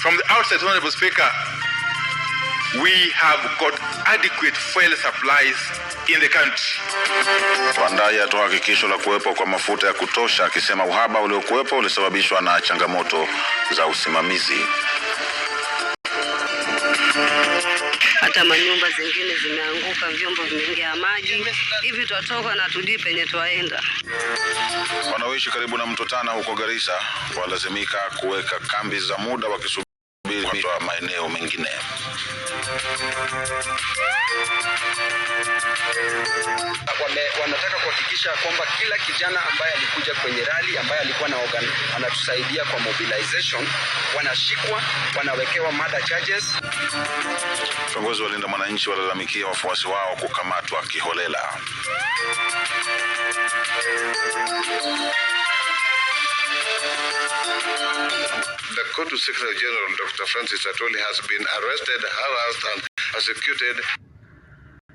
From the outset, Honorable Speaker, we have got adequate fuel supplies in the country. Wandai atoa hakikisho la kuwepo kwa mafuta ya kutosha, akisema uhaba uliokuwepo ulisababishwa na changamoto za usimamizi. Hata manyumba zingine zimeanguka, vyombo vimeingia maji, hivi tutatoka na tujui penye twaenda. Wanaoishi karibu na mto Tana huko Garissa walazimika kuweka kambi za muda wakisubiri kwa maeneo mengine. Wanataka kuhakikisha kwamba kila kijana ambaye alikuja kwenye rally, ambaye alikuwa anatusaidia kwa mobilization, wanashikwa, wanawekewa murder charges. Viongozi wa Linda Mwananchi walalamikia wafuasi wao kukamatwa kiholela. The Court Secretary General Dr. Francis Atwoli has been arrested, harassed and persecuted